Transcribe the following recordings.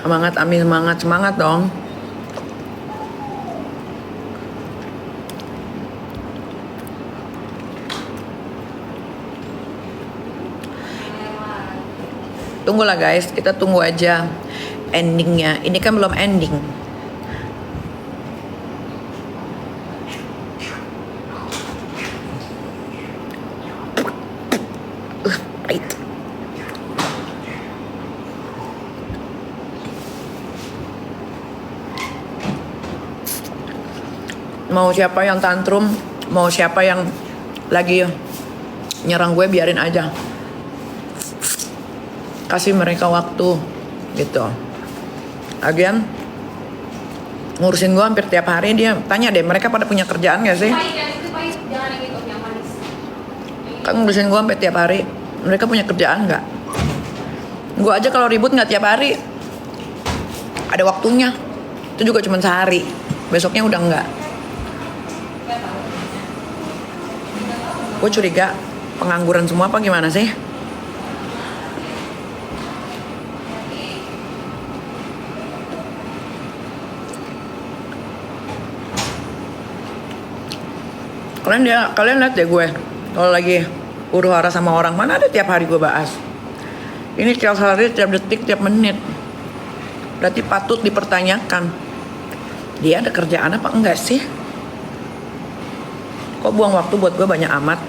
Semangat Ami, semangat dong. Tunggulah guys, kita tunggu aja endingnya. Ini kan belum ending. Pahit. Mau siapa yang tantrum, mau siapa yang lagi nyerang gue, biarin aja. Kasih mereka waktu gitu. Lagian ngurusin gue hampir tiap hari. Dia tanya deh, mereka pada punya kerjaan gak sih? Kan ngurusin gue hampir tiap hari. Mereka punya kerjaan gak? Gue aja kalau ribut gak tiap hari, ada waktunya. Itu juga cuma sehari, besoknya udah enggak. Gue curiga pengangguran semua apa gimana sih? Kalian lihat deh gue kalau lagi huru-hara sama orang, mana ada tiap hari gue bahas. Ini tiap hari, tiap detik, tiap menit. Berarti patut dipertanyakan, dia ada kerjaan apa enggak sih? Kok buang waktu buat gue banyak amat?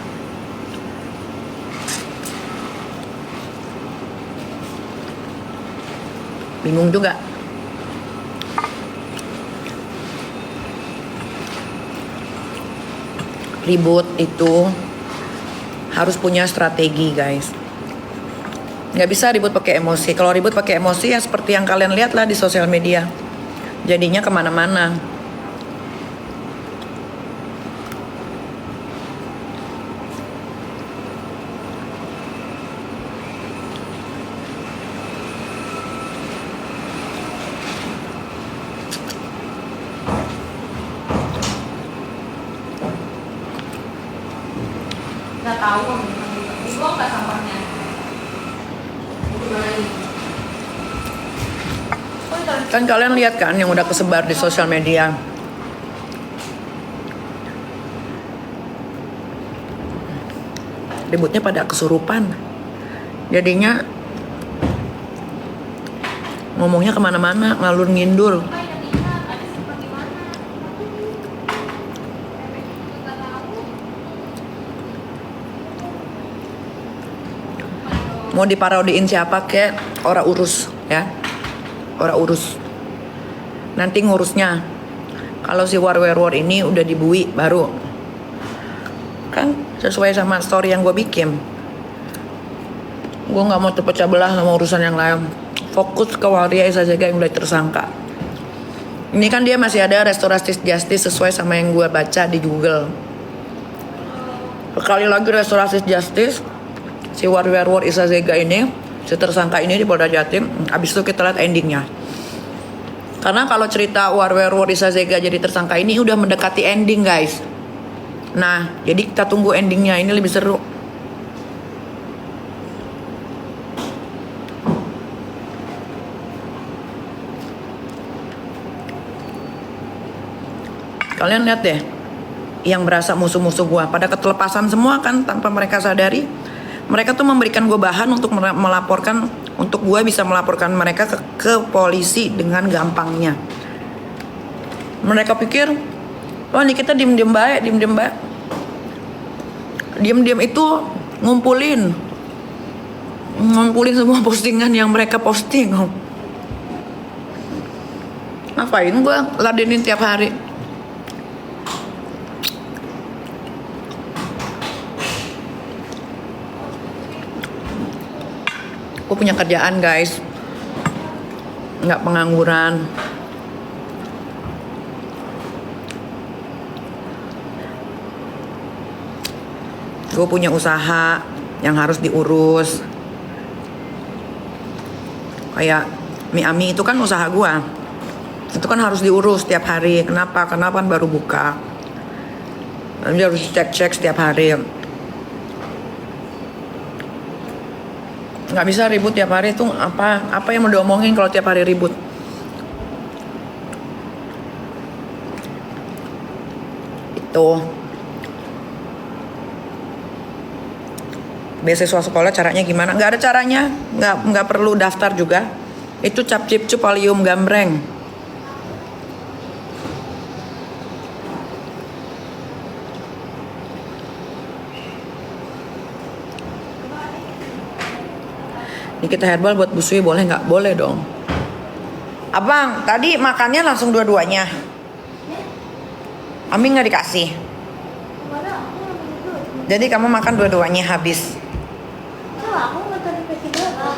Bingung juga. Ribut itu harus punya strategi guys. Nggak bisa ribut pakai emosi. Kalau ribut pakai emosi ya seperti yang kalian lihat lah di sosial media. Jadinya kemana-mana. Nggak tahu, dibuang nggak sampahnya? Kan kalian lihat kan yang udah kesebar di sosial media. Ributnya pada kesurupan. Jadinya ngomongnya kemana-mana, ngalur ngindul. Mau diparodiin siapa kek, ora urus ya. Ora urus. Nanti ngurusnya. Kalau si war ini udah dibui baru. Kan sesuai sama story yang gue bikin. Gue gak mau terpecah belah sama urusan yang lain. Fokus ke Waria Isazaga yang udah tersangka. Ini kan dia masih ada restoratif justice sesuai sama yang gue baca di Google. Sekali lagi restoratif justice. Si war Isazaga ini, si tersangka ini di Polda Jatim. Abis itu kita lihat endingnya. Karena kalau cerita war Isazaga jadi tersangka ini udah mendekati ending guys. Nah, jadi kita tunggu endingnya, ini lebih seru. Kalian lihat deh, yang berasa musuh-musuh gua pada ketelepasan semua kan tanpa mereka sadari. Mereka tuh memberikan gue bahan untuk melaporkan, untuk gue bisa melaporkan mereka ke polisi dengan gampangnya. Mereka pikir, wah ini kita diem-diem baik. Diem-diem itu ngumpulin semua postingan yang mereka posting. Ngapain gue ladenin tiap hari? Gue punya kerjaan guys, nggak pengangguran. Gue punya usaha yang harus diurus. Kayak Mi Ami itu kan usaha gue. Itu kan harus diurus setiap hari. Kenapa? Karena kan baru buka. Nanti harus cek-cek setiap hari. Nggak bisa ribut tiap hari tuh, apa yang mau diomongin kalau tiap hari ribut. Itu beasiswa sekolah caranya gimana? Nggak ada caranya, nggak perlu daftar juga. Itu cap cip cup alium gambreng. Ini kita herbal buat busui boleh nggak? Boleh dong. Abang, tadi makannya langsung dua-duanya. Ami nggak dikasih. Jadi kamu makan dua-duanya habis. Aku nggak tadi kasih berapa?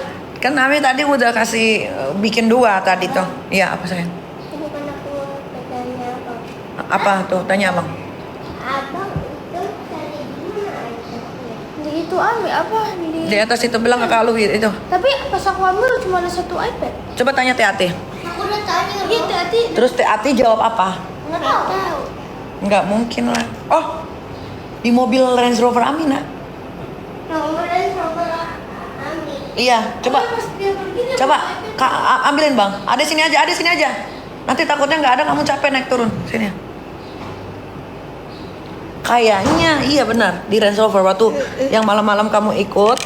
Kan Ami tadi udah kasih bikin dua tadi tuh. Iya apa sayang? Ini kan aku bertanya apa? Apa tuh? Tanya abang. Abang itu cari di mana iPad-nya? Di itu ambil apa? Di atas itu bilang kakak lu itu. Tapi pas aku ambil cuma ada satu iPad. Coba tanya Teh Ati. Aku udah tanya. Iya tadi. Terus Teh Ati jawab apa? Nggak tahu. Nggak mungkin lah. Oh, di mobil Range Rover Ami nak. Nomornya sama ambil. Iya, coba. Pas dia pergi dia Coba, bawa iPad. ambilin bang. Ada sini aja. Nanti takutnya nggak ada, kamu capek naik turun. Sini. Kayaknya iya benar di Range Rover waktu yang malam-malam kamu ikut.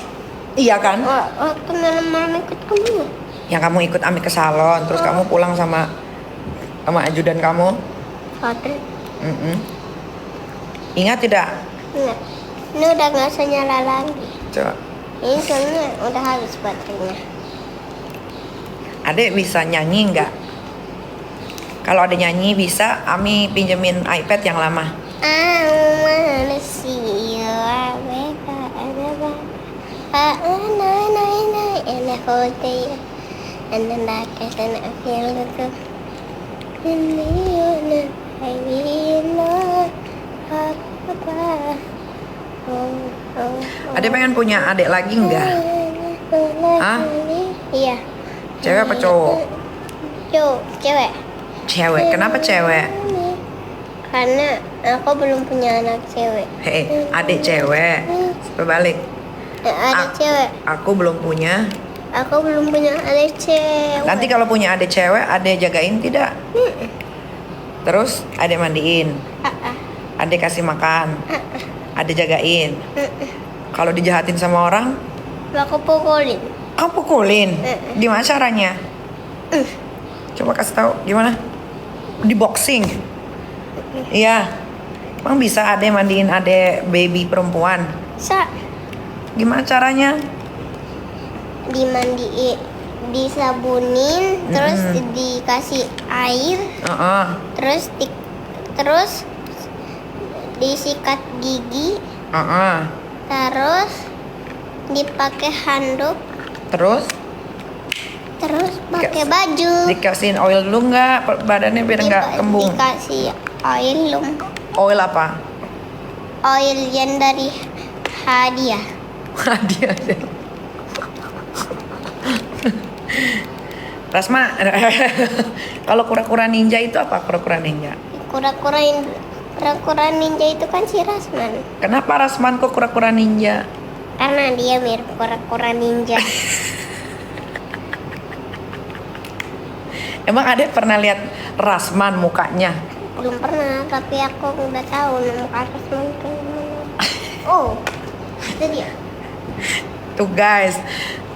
Iya kan? Waktu malam-malam ikut kamu. Yang kamu ikut Ami ke salon, terus kamu pulang sama ajudan kamu. Baterai. Ingat tidak? Nggak. Ini udah nggak usah nyala lagi. Coba. Ini soalnya udah habis baterainya. Adek bisa nyanyi nggak? Kalau ada nyanyi bisa, Ami pinjemin iPad yang lama. I wanna see you. I wake up and I hold you. And then I guess and I feel the good. And you I will not apa. Adek pengen punya adik lagi nggak? Hah? Iya. Cewek apa cowok? Cewek. Cewek. Kenapa cewek? Karena aku belum punya anak cewek. Hei, adik cewek. Berbalik. Ada Ak- cewek. Aku belum punya. Aku belum punya adik cewek. Nanti kalau punya adik cewek, adek jagain tidak? Terus adek mandiin, adek kasih makan, adek jagain. Kalau dijahatin sama orang, Aku pukulin. kamu pukulin. Gimana caranya? Coba kasih tahu gimana? Di boxing. Iya. Emang bisa adek mandiin adek baby perempuan? Gimana caranya? Dimandiin, disabunin, terus dikasih air, terus disikat gigi, terus dipakai handuk, Terus pakai baju. dikasihin oil dulu nggak badannya biar nggak kembung? Dikasih oil, Oil apa? oil yang dari hadiah. Hadiah. Rasma, kalau kura-kura ninja itu apa kura-kura ninja? Kura-kura ninja itu kan si Rasman. Kenapa Rasman kok kura-kura ninja? Karena dia mirip kura-kura ninja. Emang adek pernah lihat Rasman mukanya? Belum pernah, tapi aku udah tahu muka Rasman kayak gimana. Oh, itu dia. Tuh guys,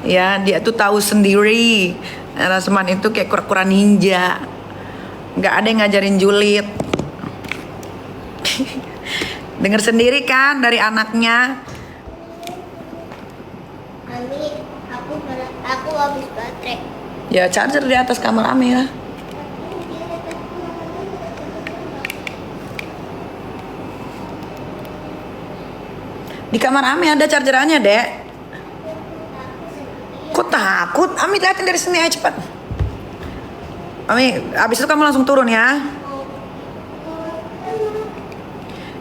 ya dia tuh tahu sendiri. Rasman itu kayak kura-kura ninja. Nggak ada yang ngajarin julid. Dengar sendiri kan dari anaknya. Ami, aku habis baterai. Ya charger di atas kamar Ami lah. Di kamar Ami ada chargerannya, Dek. Kok takut? Ami liatin dari sini aja cepat. Ami, abis itu kamu langsung turun ya.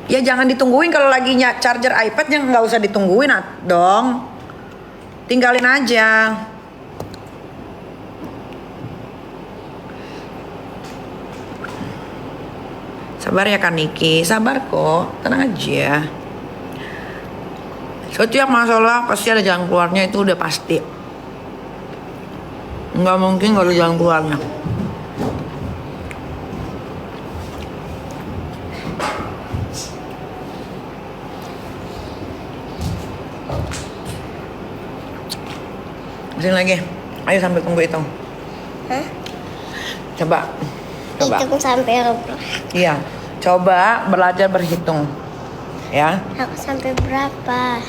Ya jangan ditungguin kalau lagi charger iPad, yang nggak usah ditungguin dong. Tinggalin aja. Sabar ya Kak Niki, sabar kok, tenang aja. Setiap masalah pasti ada jalan keluarnya, itu udah pasti. Nggak mungkin nggak ada jalan keluarnya. Sini lagi, ayo sambil tunggu hitung. Hah? Coba. Hitung sampai berapa? Iya, coba belajar berhitung. Ya. Aku sampai berapa?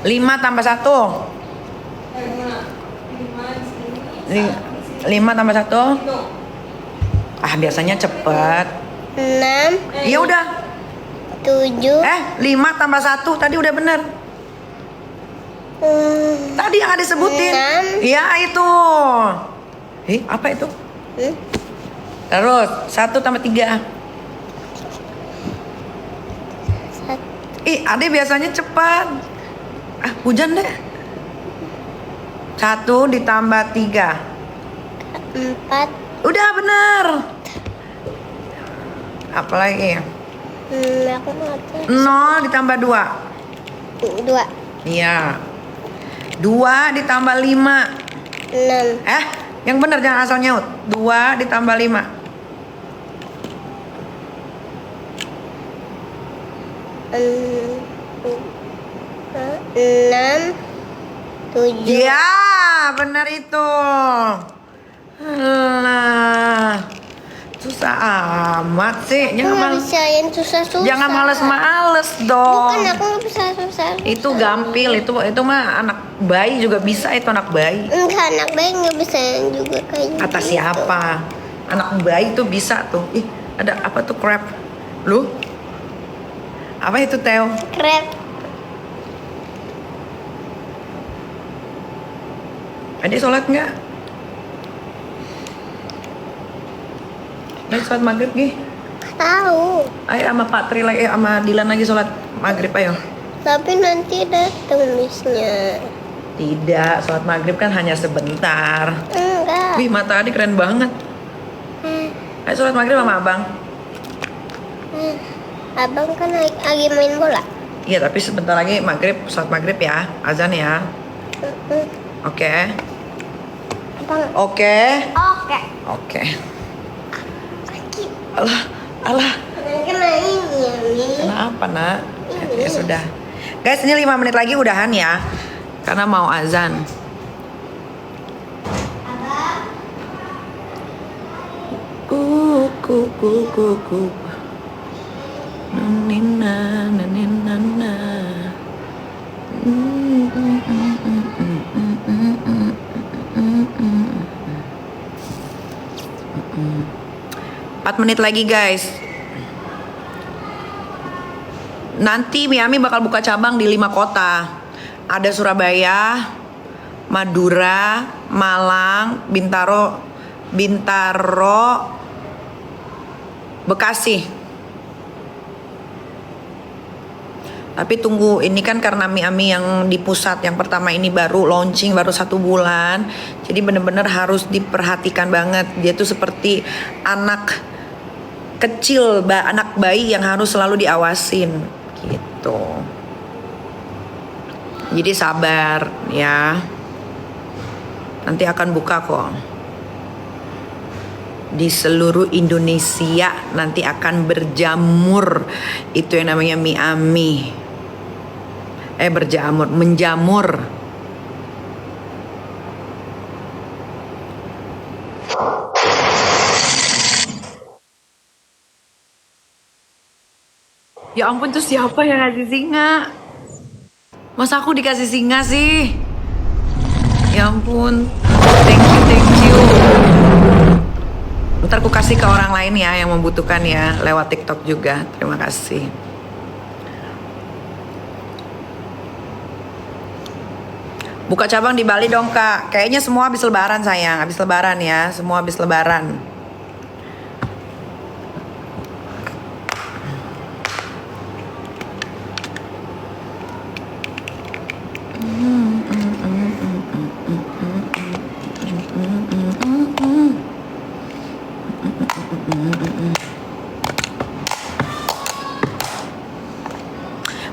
5 tambah 1. 5 tambah 1. Ah, biasanya cepet. 6, Ya udah. 7. 5 tambah 1 tadi udah bener. Tadi yang ada sebutin. 6. Iya, itu. Apa itu? Terus 1 tambah 3. Ade biasanya cepat. Hujan deh. 1 ditambah 3. 4. Udah bener. Apalagi? Aku ngerti. 0 ditambah 2. 2. Iya. 2 ditambah 5. 6. Yang bener jangan asal nyaut. 2 ditambah 5. 6, 7. Ya, bener itu. Alah, susah amat sih. Aku nggak bisa yang susah-susah. Jangan males-males dong. Bukan, aku nggak bisa susah. Itu gampil, itu mah anak bayi juga bisa, itu anak bayi. Enggak, anak bayi nggak bisa juga kayak Kata gitu. siapa? Anak bayi tuh bisa tuh. Ada apa tuh crab? Lu? Apa itu Theo? Crab. Adik sholat nggak? Ayo sholat maghrib Gi. Tahu. Ayo sama Pak Tri lagi, sama Dilan lagi sholat maghrib ayo. Tapi nanti datang misnya. Tidak, sholat maghrib kan hanya sebentar. Enggak. Wih, mata adik keren banget. Ayo sholat maghrib sama abang. Abang kan lagi main bola. Iya, tapi sebentar lagi maghrib, sholat maghrib ya, azan ya. Oke. Abang. Oke. Oke. Oke. Alah. Kena ini ya, Mi. Kenapa nak? Ya sudah. Guys, ini 5 menit lagi udahan ya. Karena mau azan. Ku. Nina. 4 menit lagi guys. Nanti Miami bakal buka cabang di 5 kota. Ada Surabaya, Madura, Malang, Bintaro, Bekasi. Tapi tunggu, ini kan karena Miami yang di pusat yang pertama ini baru launching, baru 1 bulan. Jadi bener-bener harus diperhatikan banget. Dia tuh seperti anak kecil, anak bayi yang harus selalu diawasin gitu. Jadi sabar ya. Nanti akan buka kok. Di seluruh Indonesia nanti akan berjamur. Itu yang namanya Miami. Menjamur. Ya ampun, tuh siapa yang ngasih singa? Masa aku dikasih singa sih? Ya ampun. Thank you. Ntar aku kasih ke orang lain ya yang membutuhkan ya, lewat TikTok juga. Terima kasih. Buka cabang di Bali dong Kak. Kayaknya semua habis lebaran sayang. Habis lebaran ya. Semua habis lebaran.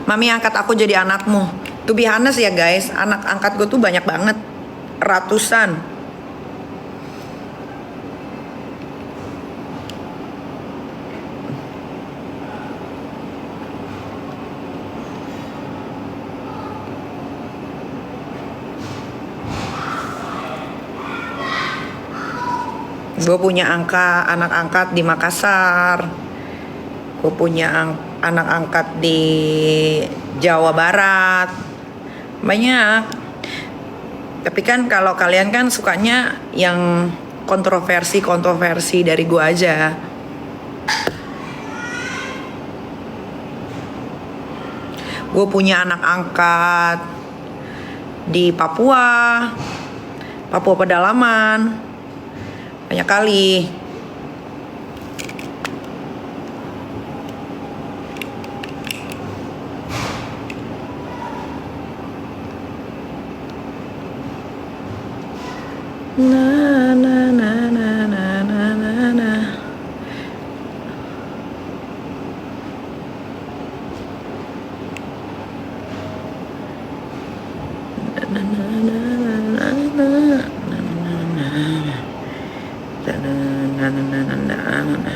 Mami angkat aku jadi anakmu. To be honest ya guys, anak angkat gue tuh banyak banget, ratusan. Gue punya anak angkat di Makassar. Gue punya anak angkat di Jawa Barat. Banyak. Tapi kan kalau kalian kan sukanya yang kontroversi dari gue aja. Gue punya anak angkat di Papua Pedalaman. Banyak kali. Na na na na na na na na. Na na na na na na.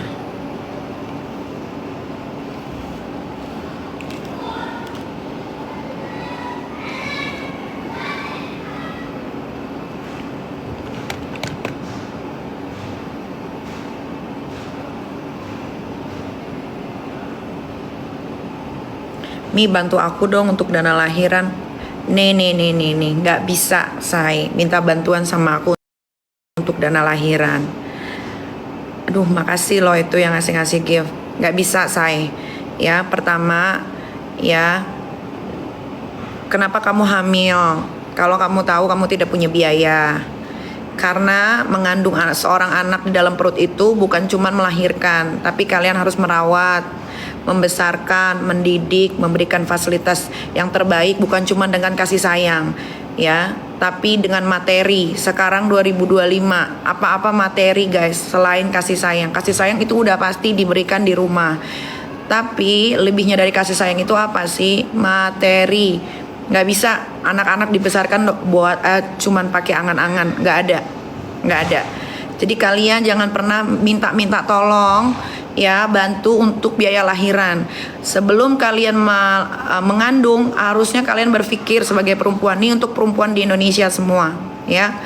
Mi, bantu aku dong untuk dana lahiran. Nih, nggak bisa, say. Minta bantuan sama aku untuk dana lahiran. Aduh, makasih loh itu yang ngasih gift. Nggak bisa, say. Ya, pertama, ya, kenapa kamu hamil? Kalau kamu tahu kamu tidak punya biaya. Karena mengandung seorang anak di dalam perut itu bukan cuma melahirkan, tapi kalian harus merawat, membesarkan, mendidik, memberikan fasilitas yang terbaik, bukan cuma dengan kasih sayang, ya, tapi dengan materi. Sekarang 2025, apa-apa materi guys, selain kasih sayang. Kasih sayang itu udah pasti diberikan di rumah. Tapi lebihnya dari kasih sayang itu apa sih? Materi. Nggak bisa anak-anak dibesarkan buat cuman pakai angan-angan. Nggak ada. Jadi kalian jangan pernah minta tolong, ya, bantu untuk biaya lahiran. Sebelum kalian mengandung, harusnya kalian berpikir sebagai perempuan. Ini untuk perempuan di Indonesia semua, ya,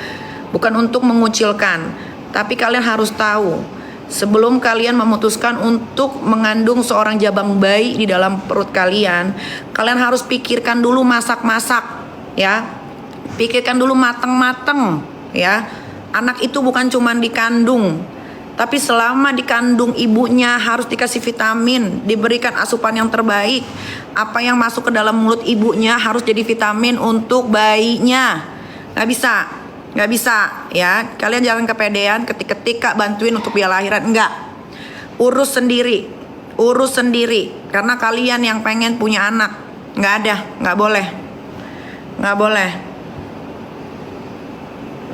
bukan untuk mengucilkan, tapi kalian harus tahu, sebelum kalian memutuskan untuk mengandung seorang jabang bayi di dalam perut kalian harus pikirkan dulu masak-masak, ya, pikirkan dulu mateng-mateng, ya. Anak itu bukan cuma dikandung, tapi selama dikandung ibunya harus dikasih vitamin, diberikan asupan yang terbaik. Apa yang masuk ke dalam mulut ibunya harus jadi vitamin untuk bayinya. Nggak bisa, ya. Kalian jangan kepedean ketik-ketik, Kak, bantuin untuk biaya lahiran. Enggak. Urus sendiri. Karena kalian yang pengen punya anak. Nggak boleh.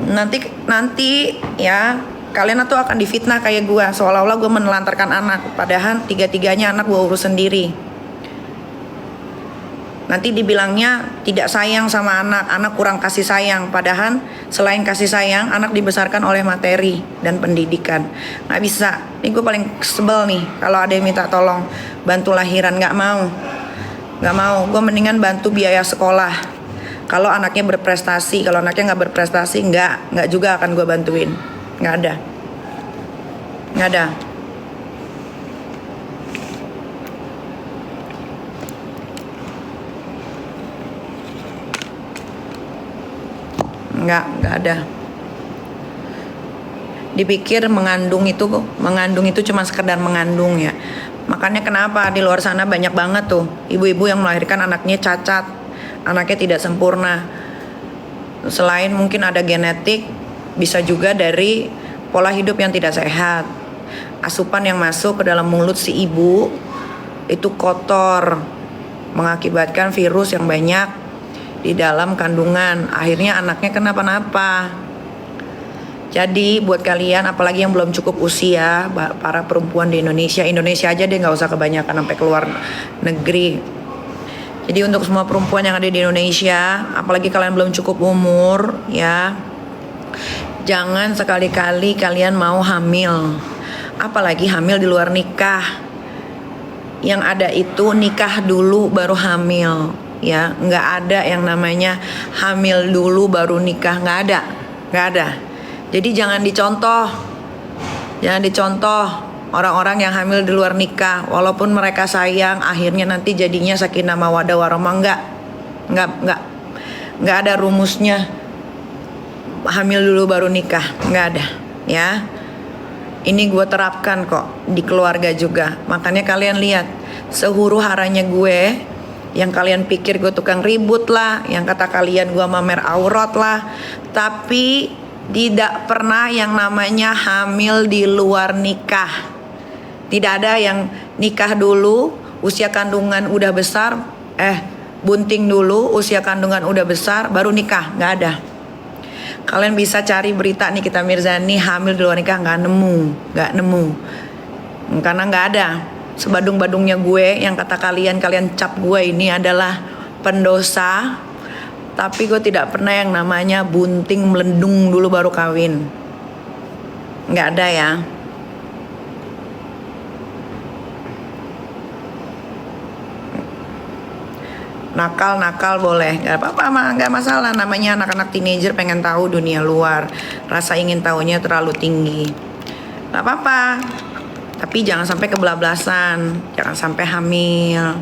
Nanti ya, kalian tuh akan difitnah kayak gue, seolah-olah gue menelantarkan anak, padahal tiga-tiganya anak gue urus sendiri. Nanti dibilangnya tidak sayang sama anak kurang kasih sayang, padahal selain kasih sayang, anak dibesarkan oleh materi dan pendidikan. Nggak bisa. Ini gue paling sebel nih kalau ada yang minta tolong bantu lahiran. Nggak mau. Gue mendingan bantu biaya sekolah. Kalau anaknya berprestasi, kalau anaknya nggak berprestasi, nggak juga akan gue bantuin. Nggak ada. Nggak ada. Dipikir mengandung itu cuma sekedar mengandung, ya. Makanya kenapa di luar sana banyak banget tuh ibu-ibu yang melahirkan anaknya cacat, anaknya tidak sempurna. Selain mungkin ada genetik, bisa juga dari pola hidup yang tidak sehat. Asupan yang masuk ke dalam mulut si ibu itu kotor, mengakibatkan virus yang banyak di dalam kandungan. Akhirnya anaknya kenapa-napa. Jadi buat kalian, apalagi yang belum cukup usia, para perempuan di Indonesia aja deh, nggak usah kebanyakan sampai keluar negeri. Jadi untuk semua perempuan yang ada di Indonesia, apalagi kalian belum cukup umur ya, jangan sekali-kali kalian mau hamil, apalagi hamil di luar nikah. Yang ada itu nikah dulu baru hamil ya, nggak ada yang namanya hamil dulu baru nikah, nggak ada. Jadi jangan dicontoh orang-orang yang hamil di luar nikah, walaupun mereka sayang, akhirnya nanti jadinya sakinah mawaddah warahmah. Nggak ada rumusnya hamil dulu baru nikah, nggak ada ya. Ini gue terapkan kok di keluarga juga. Makanya kalian lihat sehuru haranya gue, yang kalian pikir gue tukang ribut lah, yang kata kalian gue mamer aurat lah, tapi tidak pernah yang namanya hamil di luar nikah. Tidak ada yang nikah dulu usia kandungan udah besar, bunting dulu usia kandungan udah besar baru nikah, nggak ada. Kalian bisa cari berita Nikita Mirzani hamil di luar nikah, nggak nemu, karena nggak ada. Sebadung-badungnya gue yang kata kalian cap gue ini adalah pendosa, tapi gue tidak pernah yang namanya bunting melendung dulu baru kawin, nggak ada ya. Nakal boleh, nggak apa-apa, nggak masalah. Namanya anak-anak teenager pengen tahu dunia luar, rasa ingin tahunya terlalu tinggi, nggak apa-apa. Tapi jangan sampai kebablasan, jangan sampai hamil.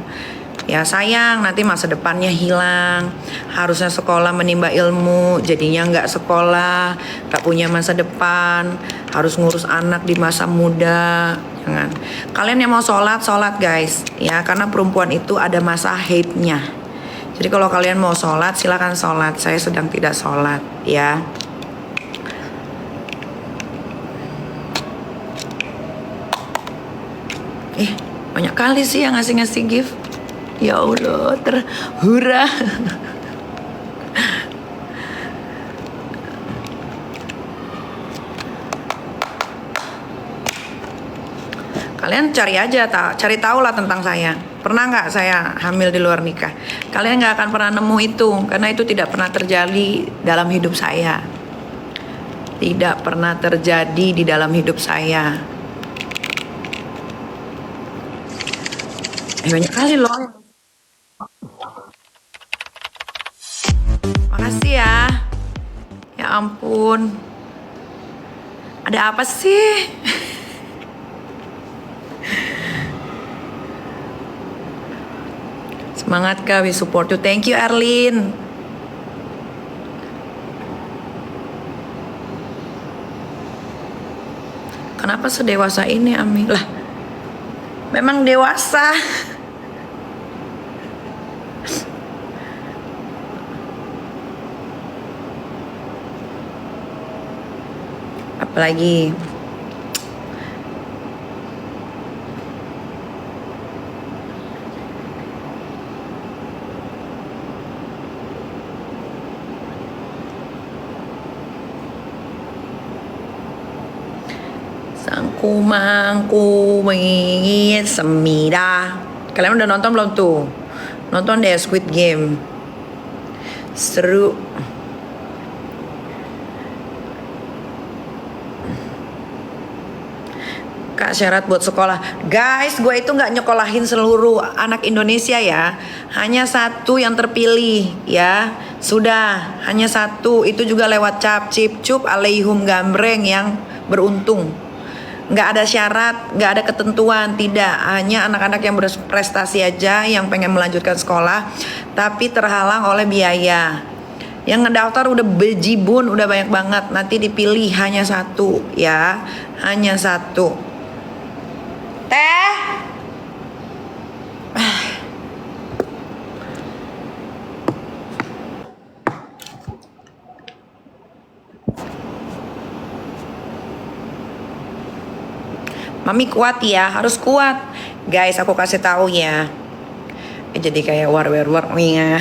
Ya sayang, nanti masa depannya hilang. Harusnya sekolah menimba ilmu, jadinya nggak sekolah, nggak punya masa depan. Harus ngurus anak di masa muda. Jangan. Kalian yang mau sholat guys, ya, karena perempuan itu ada masa haidnya. Jadi kalau kalian mau sholat, silakan sholat. Saya sedang tidak sholat, ya. Banyak kali sih yang ngasih gift. Ya Allah, terhura. Kalian cari aja, cari tahu lah tentang saya. Pernah nggak saya hamil di luar nikah? Kalian nggak akan pernah nemu itu, karena itu tidak pernah terjadi dalam hidup saya. Tidak pernah terjadi di dalam hidup saya. Banyak kali loh. Makasih ya. Ya ampun. Ada apa sih? Semangat Kak, we support you. Thank you Erlin. Kenapa sedewasa ini Ami? Lah, memang dewasa. Apalagi Sangku mangku mengingin semida. Kalian udah nonton belum tuh? Nonton deh Squid Game. Seru. Kak, syarat buat sekolah. Guys, gue itu gak nyekolahin seluruh anak Indonesia ya. Hanya satu yang terpilih ya. Sudah, hanya satu. Itu juga lewat cap cip cup alaihum gambreng yang beruntung. Gak ada syarat, gak ada ketentuan. Tidak, hanya anak-anak yang berprestasi aja yang pengen melanjutkan sekolah, tapi terhalang oleh biaya. Yang ngedaftar udah bejibun, udah banyak banget. Nanti dipilih hanya satu ya. Hanya satu. Teh. Mami kuat ya, harus kuat. Guys, aku kasih tahu ya. Jadi kayak war nih ya.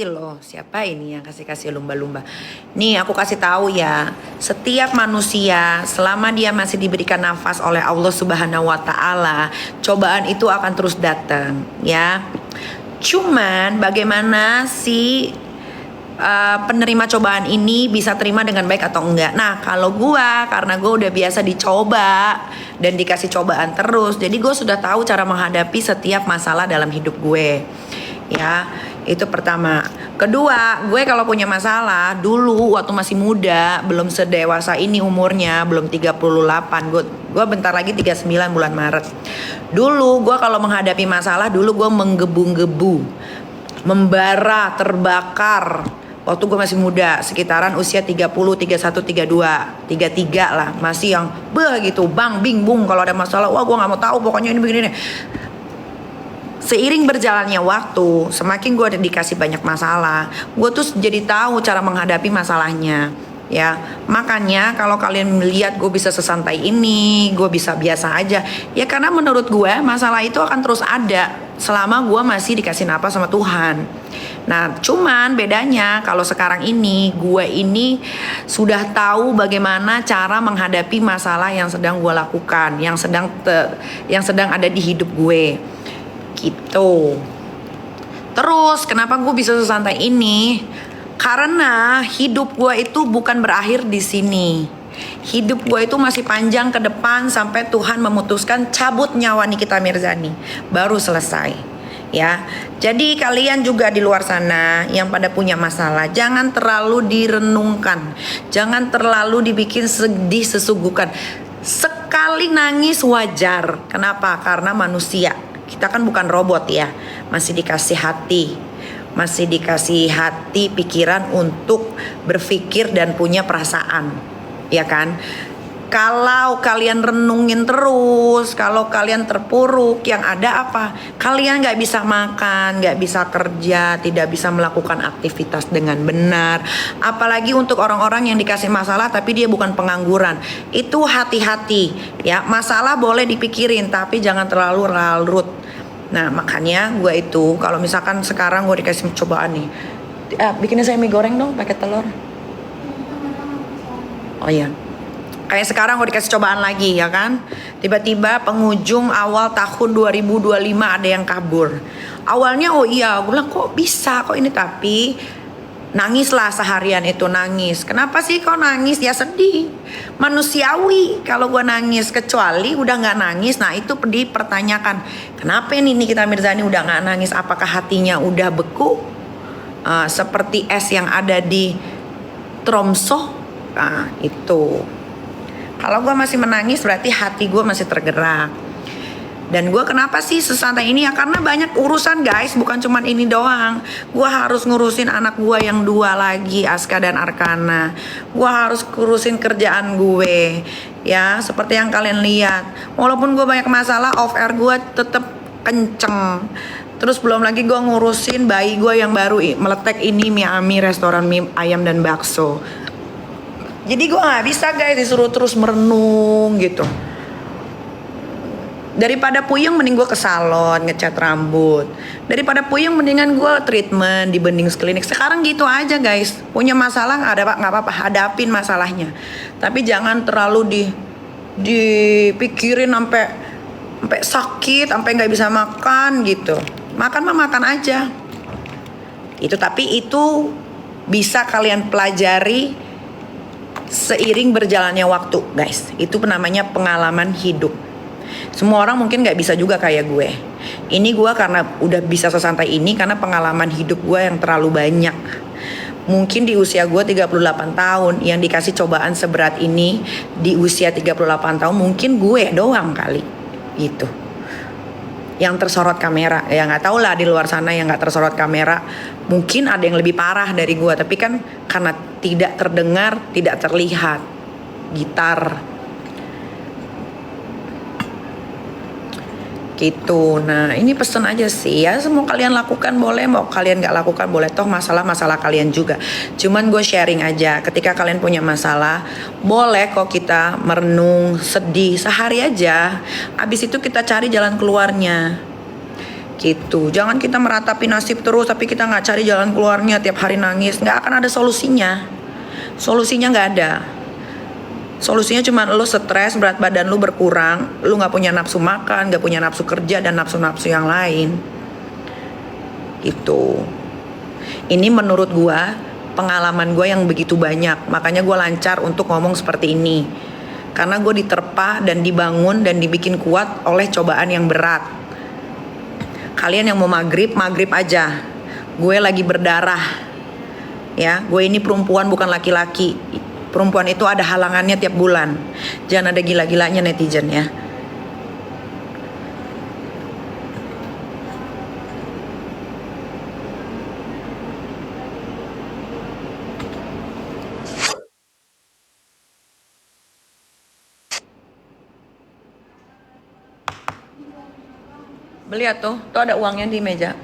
Loh. siapa ini yang kasih lumba-lumba? Nih aku kasih tahu ya, setiap manusia selama dia masih diberikan nafas oleh Allah Subhanahu wa taala, cobaan itu akan terus datang, ya. Cuman bagaimana si penerima cobaan ini bisa terima dengan baik atau enggak. Nah kalau karena gue udah biasa dicoba dan dikasih cobaan terus, jadi gue sudah tahu cara menghadapi setiap masalah dalam hidup gue, ya. Itu pertama. Kedua, gue kalau punya masalah dulu waktu masih muda, belum sedewasa ini umurnya, belum 38, gue bentar lagi 39 bulan Maret. Dulu gue kalau menghadapi masalah, dulu gue menggebu-gebu, membara, terbakar. Waktu gue masih muda, sekitaran usia 30, 31, 32, 33 lah. Masih yang gitu, bang, bing, bung. Kalau ada masalah, wah gue gak mau tahu, pokoknya ini begini nih. Seiring berjalannya waktu, semakin gue dikasih banyak masalah, gue tuh jadi tahu cara menghadapi masalahnya, ya. Makanya kalau kalian melihat gue bisa sesantai ini, gue bisa biasa aja, ya karena menurut gue masalah itu akan terus ada selama gue masih dikasih napas sama Tuhan. Nah cuman bedanya kalau sekarang ini gue ini sudah tahu bagaimana cara menghadapi masalah yang sedang gue lakukan, yang sedang ada di hidup gue, gitu. Terus kenapa gue bisa sesantai ini? Karena hidup gue itu bukan berakhir di sini. Hidup gue itu masih panjang ke depan sampai Tuhan memutuskan cabut nyawa Nikita Mirzani, baru selesai. Ya, jadi kalian juga di luar sana yang pada punya masalah, jangan terlalu direnungkan, jangan terlalu dibikin sedih sesugukan. Sekali nangis wajar. Kenapa? Karena manusia. Kita kan bukan robot ya, masih dikasih hati, pikiran untuk berpikir dan punya perasaan, ya kan? Kalau kalian renungin terus, kalau kalian terpuruk, yang ada apa? Kalian gak bisa makan, gak bisa kerja, tidak bisa melakukan aktivitas dengan benar. Apalagi untuk orang-orang yang dikasih masalah tapi dia bukan pengangguran. Itu hati-hati ya, masalah boleh dipikirin tapi jangan terlalu larut. Nah makanya gue itu kalau misalkan sekarang gue dikasih cobaan nih, bikinnya saya mie goreng dong pakai telur. Oh iya, kayak sekarang gue dikasih cobaan lagi ya kan. Tiba-tiba penghujung awal tahun 2025 ada yang kabur. Awalnya oh iya, gue bilang kok bisa kok ini, tapi nangis lah seharian itu, nangis. Kenapa sih kok nangis? Ya sedih, manusiawi kalau gue nangis. Kecuali udah gak nangis, nah itu dipertanyakan, kenapa ini Nikita Mirzani udah gak nangis? Apakah hatinya udah beku seperti es yang ada di Tromso? Nah itu, kalau gue masih menangis berarti hati gue masih tergerak. Dan gue kenapa sih sesantai ini ya, karena banyak urusan guys, bukan cuma ini doang. Gue harus ngurusin anak gue yang 2 lagi, Aska dan Arkana. Gue harus ngurusin kerjaan gue, ya seperti yang kalian lihat. Walaupun gue banyak masalah, off air gue tetap kenceng. Terus belum lagi gue ngurusin bayi gue yang baru meletek ini, Miami, restoran mie ayam dan bakso. Jadi gue gak bisa guys disuruh terus merenung gitu. Daripada puyeng mending gue ke salon ngecat rambut. Daripada puyeng mendingan gue treatment di Benings Klinik. Sekarang gitu aja guys. Punya masalah nggak apa-apa, hadapin masalahnya. Tapi jangan terlalu dipikirin sampai sakit, sampai nggak bisa makan gitu. Makan mah makan aja. Itu, tapi itu bisa kalian pelajari seiring berjalannya waktu guys. Itu namanya pengalaman hidup. Semua orang mungkin gak bisa juga kayak gue. Ini gue karena udah bisa sesantai ini karena pengalaman hidup gue yang terlalu banyak. Mungkin di usia gue 38 tahun yang dikasih cobaan seberat ini, di usia 38 tahun mungkin gue doang kali gitu yang tersorot kamera. Ya gak tau lah di luar sana yang gak tersorot kamera, mungkin ada yang lebih parah dari gue. Tapi kan karena tidak terdengar, tidak terlihat. Gitar gitu. Nah ini pesen aja sih ya, semua kalian lakukan boleh, mau kalian gak lakukan boleh, toh masalah kalian juga. Cuman gue sharing aja, ketika kalian punya masalah boleh kok kita merenung, sedih sehari aja, abis itu kita cari jalan keluarnya Gitu. Jangan kita meratapi nasib terus tapi kita nggak cari jalan keluarnya, tiap hari nangis. Nggak akan ada solusinya. Solusinya nggak ada. Solusinya cuma lo stres, berat badan lo berkurang, lo nggak punya nafsu makan, nggak punya nafsu kerja dan nafsu-nafsu yang lain. Gitu. Ini menurut gua pengalaman gua yang begitu banyak, makanya gua lancar untuk ngomong seperti ini. Karena gue diterpa dan dibangun dan dibikin kuat oleh cobaan yang berat. Kalian yang mau maghrib aja. Gue lagi berdarah. Ya, gue ini perempuan bukan laki-laki. Perempuan itu ada halangannya tiap bulan. Jangan ada gila-gilanya netizen ya. Lihat tuh ada uangnya di meja.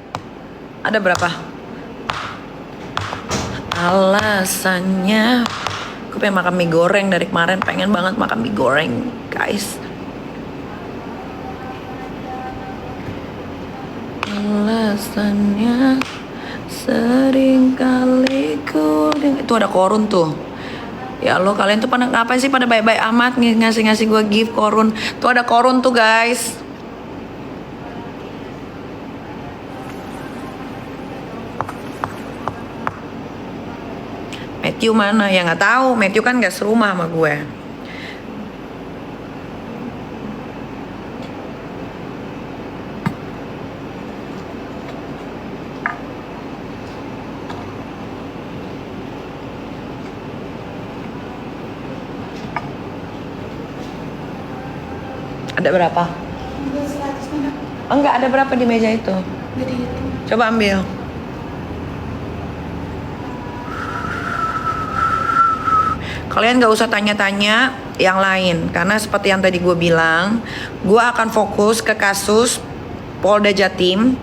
Ada berapa? Alasannya aku pengen makan mie goreng dari kemarin, pengen banget makan mie goreng, guys. Alasannya sering kali ku itu ada korun tuh. Ya Allah, kalian tuh pada ngapain sih pada baik-baik amat ngasih gue gift korun. Tuh ada korun tuh, guys. Matthew mana? Ya nggak tahu. Matthew kan nggak serumah sama gue. Ada berapa? Enggak, ada berapa di meja itu? Coba ambil. Kalian gak usah tanya-tanya yang lain. Karena seperti yang tadi gue bilang, gue akan fokus ke kasus Polda Jatim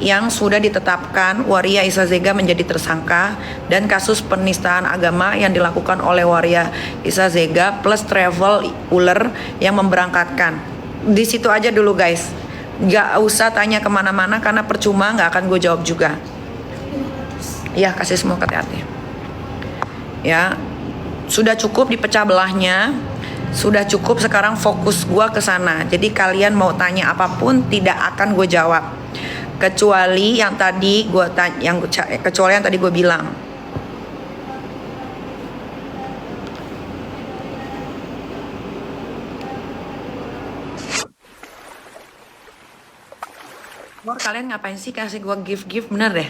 yang sudah ditetapkan Waria Isa Zega menjadi tersangka, dan kasus penistaan agama yang dilakukan oleh Waria Isa Zega plus travel uler yang memberangkatkan. Di situ aja dulu, guys. Gak usah tanya kemana-mana karena percuma, gak akan gue jawab juga. Ya, kasih semua hati-hati. Ya, sudah cukup dipecah belahnya, sudah cukup sekarang fokus gue ke sana. Jadi kalian mau tanya apapun tidak akan gue jawab, kecuali yang tadi gue bilang. Kalian ngapain sih kasih gue gift bener deh.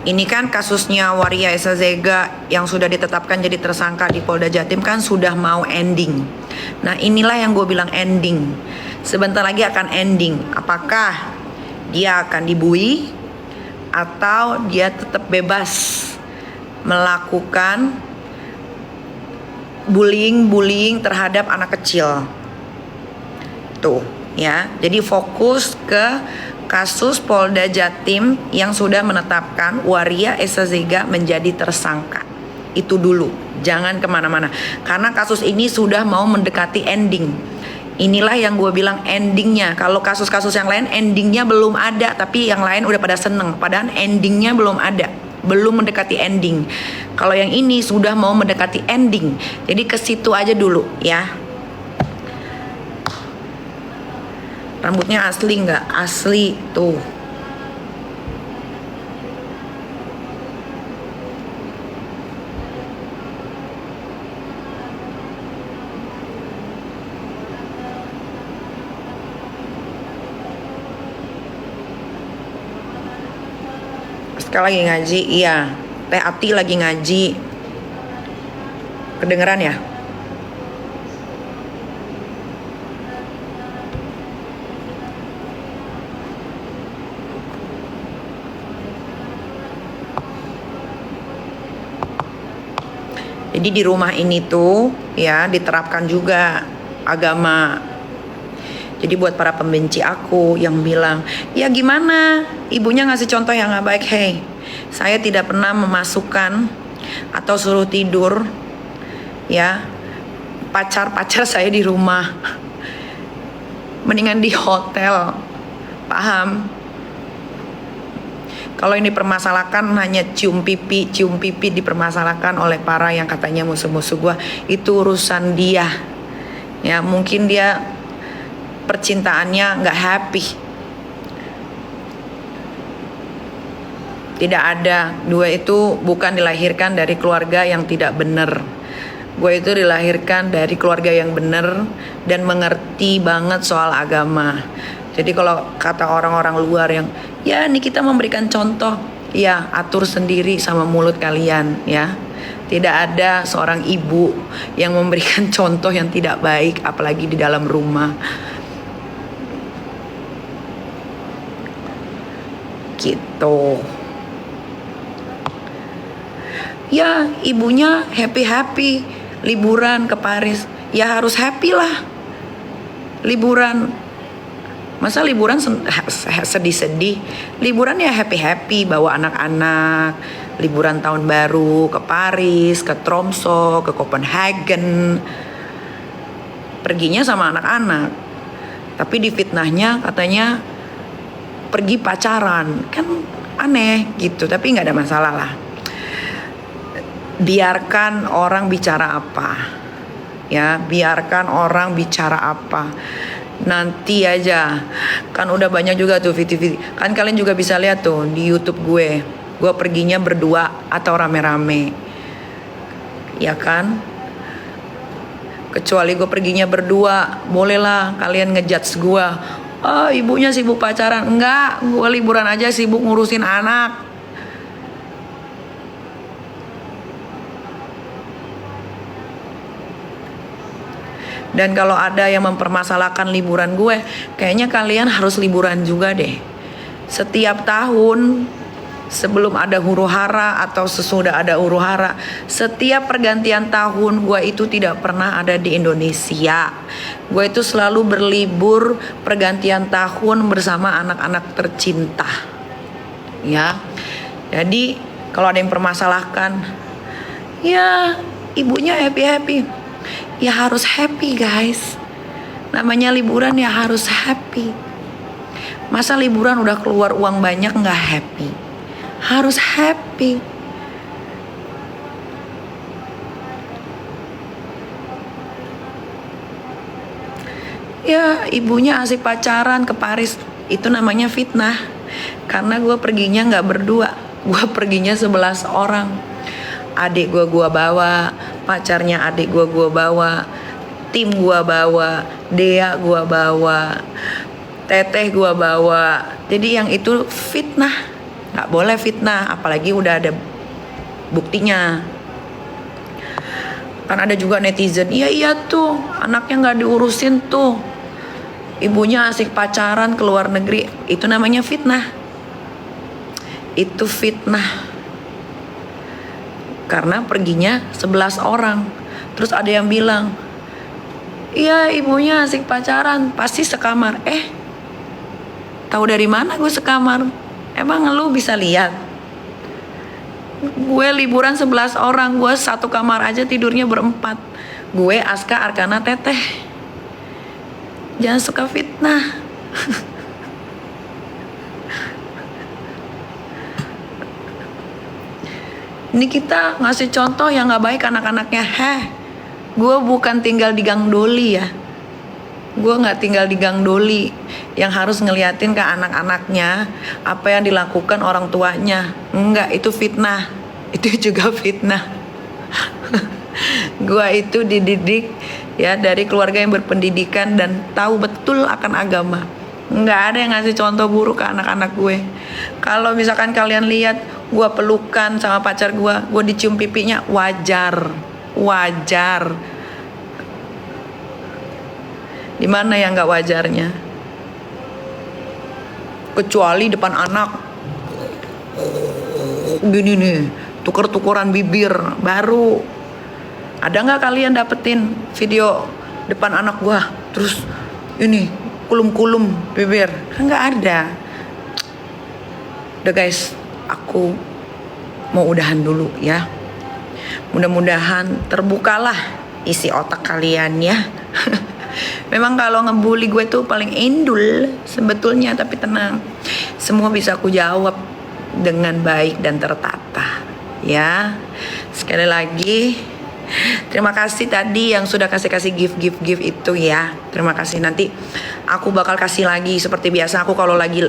Ini kan kasusnya Waria Isa Zega yang sudah ditetapkan jadi tersangka di Polda Jatim kan sudah mau ending. Nah, inilah yang gue bilang ending. Sebentar lagi akan ending. Apakah dia akan dibui atau dia tetap bebas melakukan bullying terhadap anak kecil. Tuh, ya. Jadi fokus ke kasus Polda Jatim yang sudah menetapkan Waria Isa Zega menjadi tersangka. Itu dulu, jangan kemana-mana. Karena kasus ini sudah mau mendekati ending. Inilah yang gue bilang endingnya. Kalau kasus-kasus yang lain endingnya belum ada, tapi yang lain udah pada seneng. Padahal endingnya belum ada, belum mendekati ending. Kalau yang ini sudah mau mendekati ending. Jadi ke situ aja dulu ya. Rambutnya asli nggak? Asli tuh. Sekali lagi ngaji, iya. Teh Ati lagi ngaji. Kedengeran ya? Jadi di rumah ini tuh ya diterapkan juga agama. Jadi buat para pembenci aku yang bilang, ya gimana ibunya ngasih contoh yang gak baik. Hey, saya tidak pernah memasukkan atau suruh tidur, ya pacar saya di rumah, mendingan di hotel, paham? Kalau ini dipermasalahkan hanya cium pipi dipermasalahkan oleh para yang katanya musuh-musuh gue, itu urusan dia. Ya mungkin dia percintaannya nggak happy. Tidak ada, gue itu bukan dilahirkan dari keluarga yang tidak benar. Gue itu dilahirkan dari keluarga yang benar dan mengerti banget soal agama. Jadi kalau kata orang-orang luar yang, ya nih kita memberikan contoh, ya atur sendiri sama mulut kalian ya. Tidak ada seorang ibu yang memberikan contoh yang tidak baik, apalagi di dalam rumah. Gitu. Ya ibunya happy liburan ke Paris, ya harus happy lah. Liburan, masa liburan sedih-sedih? Liburan ya happy bawa anak-anak. Liburan tahun baru ke Paris, ke Tromso, ke Copenhagen. Perginya sama anak-anak. Tapi di fitnahnya katanya pergi pacaran. Kan aneh gitu, tapi nggak ada masalah lah. Biarkan orang bicara apa. Ya, biarkan orang bicara apa. Nanti aja. Kan udah banyak juga tuh video. Kan kalian juga bisa lihat tuh di YouTube gue. Gue perginya berdua atau rame-rame. Ya kan? Kecuali gue perginya berdua, bolehlah kalian ngejudge gue. Oh, ibunya sibuk pacaran. Enggak, gue liburan aja sibuk ngurusin anak. Dan kalau ada yang mempermasalahkan liburan gue, kayaknya kalian harus liburan juga deh. Setiap tahun, sebelum ada huru hara atau sesudah ada huru hara, setiap pergantian tahun gue itu tidak pernah ada di Indonesia. Gue itu selalu berlibur pergantian tahun bersama anak-anak tercinta. Ya, jadi kalau ada yang permasalahkan, ya ibunya happy. Ya harus happy guys. Namanya liburan ya harus happy. Masa liburan udah keluar uang banyak nggak happy? Harus happy. Ya ibunya asik pacaran ke Paris, itu namanya fitnah. Karena gue perginya nggak berdua, gue perginya 11 orang. Adik gue bawa, pacarnya adik gue bawa, tim gue bawa, Dea gue bawa, Teteh gue bawa. Jadi yang itu fitnah, nggak boleh fitnah, apalagi udah ada buktinya. Kan ada juga netizen, iya tuh anaknya nggak diurusin tuh, ibunya asik pacaran ke luar negeri, itu namanya fitnah. Itu fitnah. Karena perginya 11 orang. Terus ada yang bilang, iya ibunya asik pacaran, pasti sekamar. Tahu dari mana gue sekamar? Emang lu bisa lihat? Gue liburan 11 orang, gue satu kamar aja tidurnya berempat. Gue, Aska, Arkana, Teteh. Jangan suka fitnah. Ini kita ngasih contoh yang gak baik anak-anaknya. Gue bukan tinggal di Gang Doli ya. Gue gak tinggal di Gang Doli yang harus ngeliatin ke anak-anaknya apa yang dilakukan orang tuanya. Enggak, itu fitnah. Itu juga fitnah. Gue itu dididik ya dari keluarga yang berpendidikan dan tahu betul akan agama. Nggak ada yang ngasih contoh buruk ke anak-anak gue. Kalau misalkan kalian lihat gue pelukan sama pacar gue dicium pipinya, wajar. Di mana yang nggak wajarnya? Kecuali depan anak, gini nih, tuker-tukeran bibir baru. Ada nggak kalian dapetin video depan anak gue, terus ini kulum-kulum bibir? Kan nggak ada. Udah guys, aku mau udahan dulu ya. Mudah-mudahan terbukalah isi otak kalian ya. Memang kalau ngebully gue tuh paling endul sebetulnya, tapi tenang, semua bisa aku jawab dengan baik dan tertata ya. Sekali lagi terima kasih tadi yang sudah kasih gift itu ya. Terima kasih, nanti aku bakal kasih lagi seperti biasa. Aku kalau lagi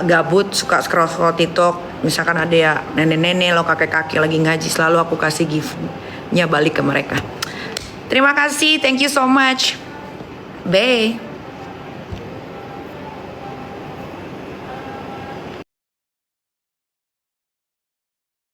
gabut suka scroll TikTok, misalkan ada ya nenek-nenek lo, kakek-kakek lagi ngaji, selalu aku kasih giftnya balik ke mereka. Terima kasih, thank you so much. Bye.